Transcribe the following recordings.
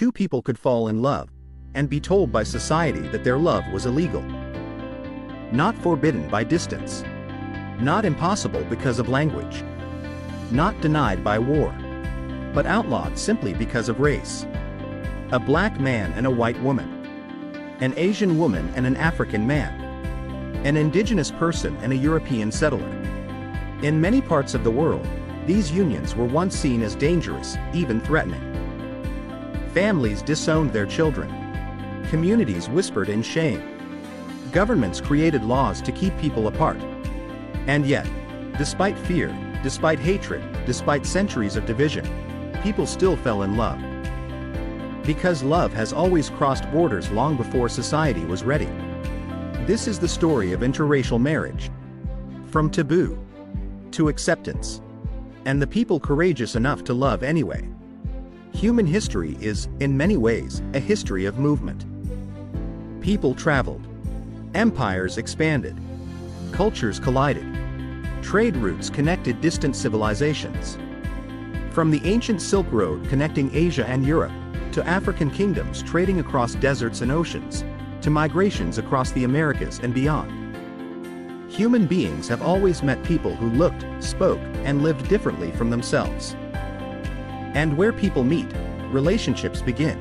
two people could fall in love and be told by society that their love was illegal. Not forbidden by distance. Not impossible because of language. Not denied by war. But outlawed simply because of race. A black man and a white woman. An Asian woman and an African man. An indigenous person and a European settler. In many parts of the world, these unions were once seen as dangerous, even threatening. Families disowned their children. Communities whispered in shame. Governments created laws to keep people apart. And yet, despite fear, despite hatred, despite centuries of division, people still fell in love. Because love has always crossed borders long before society was ready. This is the story of interracial marriage. From taboo to acceptance. And the people courageous enough to love anyway. Human history is, in many ways, a history of movement. People traveled. Empires expanded. Cultures collided. Trade routes connected distant civilizations. From the ancient Silk Road connecting Asia and Europe, to African kingdoms trading across deserts and oceans, to migrations across the Americas and beyond. Human beings have always met people who looked, spoke, and lived differently from themselves. And where people meet, relationships begin.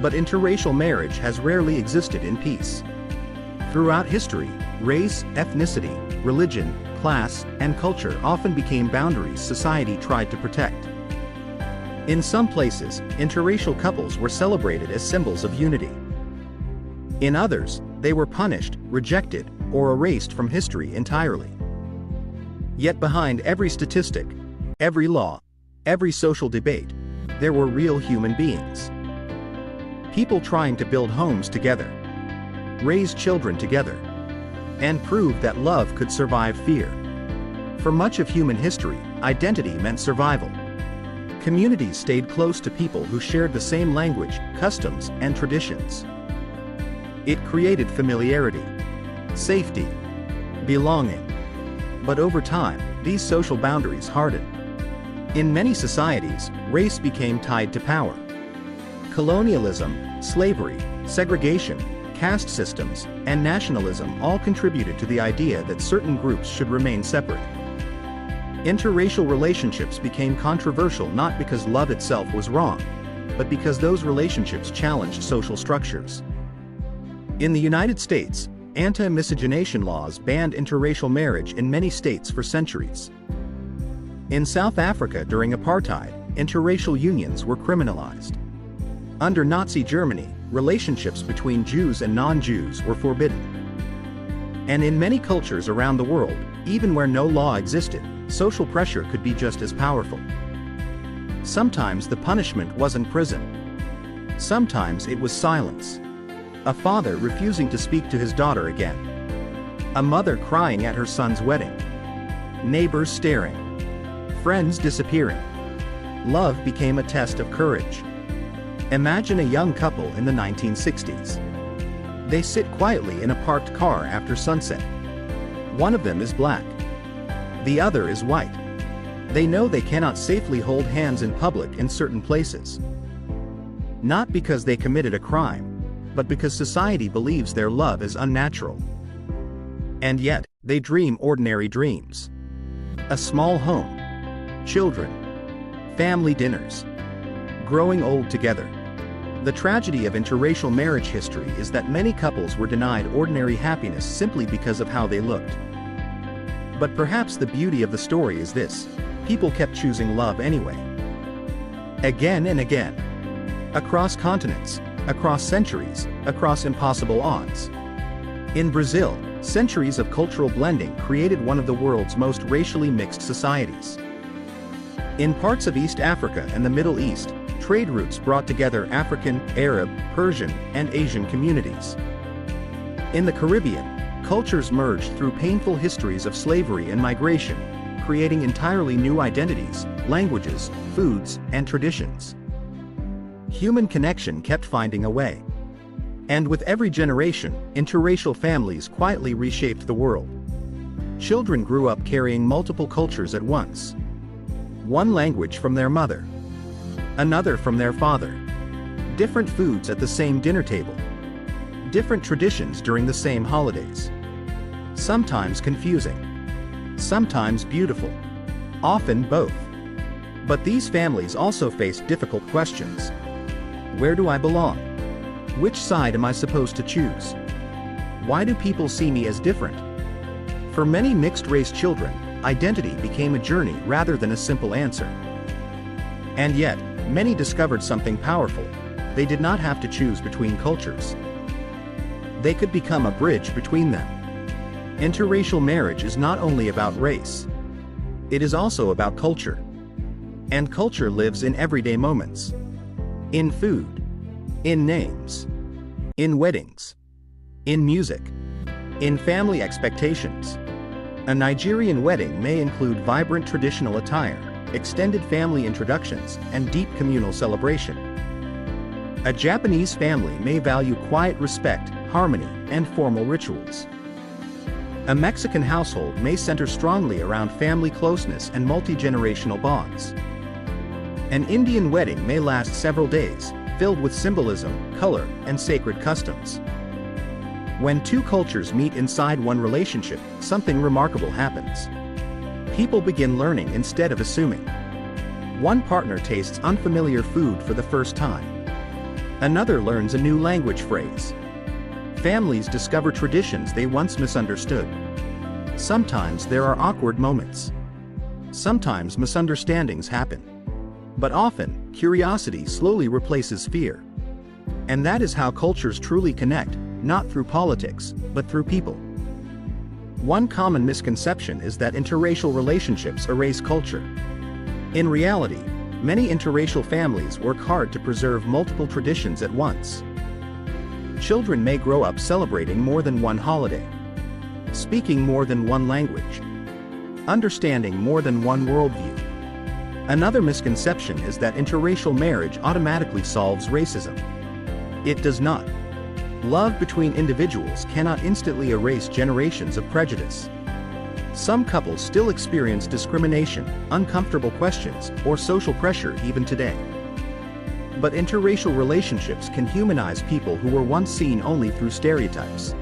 But interracial marriage has rarely existed in peace. Throughout history, race, ethnicity, religion, class, and culture often became boundaries society tried to protect. In some places, interracial couples were celebrated as symbols of unity. In others, they were punished, rejected, or erased from history entirely. Yet behind every statistic, every law, every social debate, there were real human beings. People trying to build homes together, raise children together, and prove that love could survive fear. For much of human history, identity meant survival. Communities stayed close to people who shared the same language, customs, and traditions. It created familiarity, safety, belonging. But over time, these social boundaries hardened. In many societies, race became tied to power. Colonialism, slavery, segregation, caste systems, and nationalism all contributed to the idea that certain groups should remain separate. Interracial relationships became controversial not because love itself was wrong, but because those relationships challenged social structures. In the United States, anti-miscegenation laws banned interracial marriage in many states for centuries. In South Africa during apartheid, interracial unions were criminalized. Under Nazi Germany, relationships between Jews and non-Jews were forbidden. And in many cultures around the world, even where no law existed, social pressure could be just as powerful. Sometimes the punishment wasn't prison. Sometimes it was silence. A father refusing to speak to his daughter again. A mother crying at her son's wedding. Neighbors staring. Friends disappearing. Love became a test of courage. Imagine a young couple in the 1960s. They sit quietly in a parked car after sunset. One of them is black. The other is white. They know they cannot safely hold hands in public in certain places. Not because they committed a crime, but because society believes their love is unnatural. And yet, they dream ordinary dreams. A small home. Children. Family dinners. Growing old together. The tragedy of interracial marriage history is that many couples were denied ordinary happiness simply because of how they looked. But perhaps the beauty of the story is this: people kept choosing love anyway. Again and again. Across continents, across centuries, across impossible odds. In Brazil, centuries of cultural blending created one of the world's most racially mixed societies. In parts of East Africa and the Middle East, trade routes brought together African, Arab, Persian, and Asian communities. In the Caribbean, cultures merged through painful histories of slavery and migration, creating entirely new identities, languages, foods, and traditions. Human connection kept finding a way. And with every generation, interracial families quietly reshaped the world. Children grew up carrying multiple cultures at once. One language from their mother. Another from their father. Different foods at the same dinner table. Different traditions during the same holidays. Sometimes confusing. Sometimes beautiful. Often both. But these families also face difficult questions. Where do I belong? Which side am I supposed to choose? Why do people see me as different? For many mixed-race children, identity became a journey rather than a simple answer. And yet, many discovered something powerful. They did not have to choose between cultures. They could become a bridge between them. Interracial marriage is not only about race. It is also about culture. And culture lives in everyday moments. In food. In names. In weddings. In music. In family expectations. A Nigerian wedding may include vibrant traditional attire, extended family introductions, and deep communal celebration. A Japanese family may value quiet respect, harmony, and formal rituals. A Mexican household may center strongly around family closeness and multi-generational bonds. An Indian wedding may last several days, filled with symbolism, color, and sacred customs. When two cultures meet inside one relationship, something remarkable happens. People begin learning instead of assuming. One partner tastes unfamiliar food for the first time. Another learns a new language phrase. Families discover traditions they once misunderstood. Sometimes there are awkward moments. Sometimes misunderstandings happen. But often, curiosity slowly replaces fear. And that is how cultures truly connect, not through politics, but through people. One common misconception is that interracial relationships erase culture. In reality, many interracial families work hard to preserve multiple traditions at once. Children may grow up celebrating more than one holiday, speaking more than one language, understanding more than one worldview. Another misconception is that interracial marriage automatically solves racism. It does not. Love between individuals cannot instantly erase generations of prejudice. Some couples still experience discrimination, uncomfortable questions, or social pressure even today. But interracial relationships can humanize people who were once seen only through stereotypes.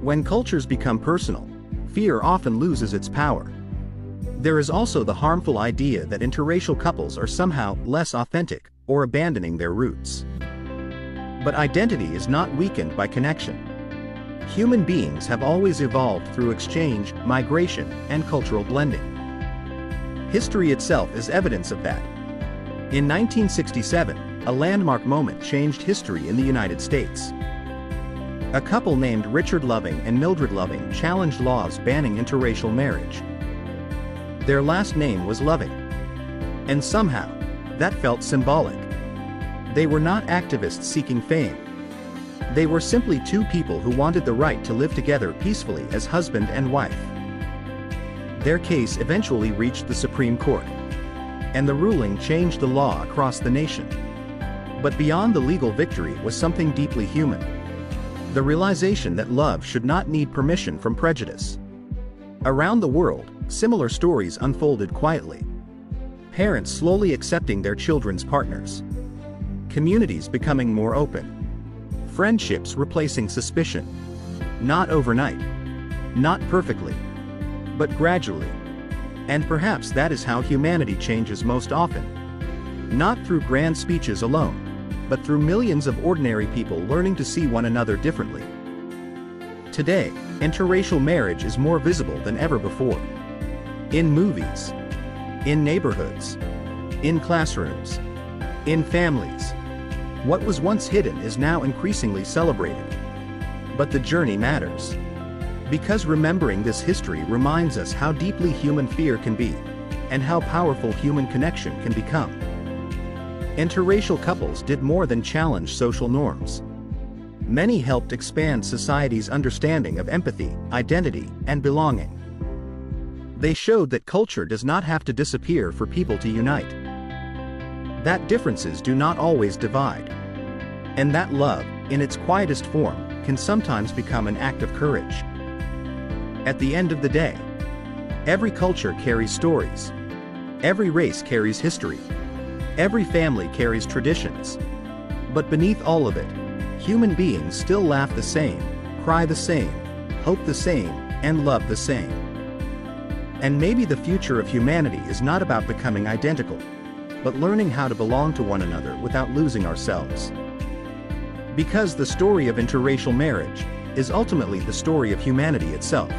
When cultures become personal, fear often loses its power. There is also the harmful idea that interracial couples are somehow less authentic or abandoning their roots. But identity is not weakened by connection. Human beings have always evolved through exchange, migration, and cultural blending. History itself is evidence of that. In 1967, a landmark moment changed history in the United States. A couple named Richard Loving and Mildred Loving challenged laws banning interracial marriage. Their last name was Loving. And somehow, that felt symbolic. They were not activists seeking fame. They were simply two people who wanted the right to live together peacefully as husband and wife. Their case eventually reached the Supreme Court. And the ruling changed the law across the nation. But beyond the legal victory was something deeply human. The realization that love should not need permission from prejudice. Around the world, similar stories unfolded quietly. Parents slowly accepting their children's partners. Communities becoming more open. Friendships replacing suspicion. Not overnight. Not perfectly. But gradually. And perhaps that is how humanity changes most often. Not through grand speeches alone, but through millions of ordinary people learning to see one another differently. Today, interracial marriage is more visible than ever before. In movies. In neighborhoods. In classrooms. In families. What was once hidden is now increasingly celebrated. But the journey matters. Because remembering this history reminds us how deeply human fear can be, and how powerful human connection can become. Interracial couples did more than challenge social norms. Many helped expand society's understanding of empathy, identity, and belonging. They showed that culture does not have to disappear for people to unite. That differences do not always divide. And that love, in its quietest form, can sometimes become an act of courage. At the end of the day, every culture carries stories. Every race carries history. Every family carries traditions. But beneath all of it, human beings still laugh the same, cry the same, hope the same, and love the same. And maybe the future of humanity is not about becoming identical, but learning how to belong to one another without losing ourselves. Because the story of interracial marriage is ultimately the story of humanity itself.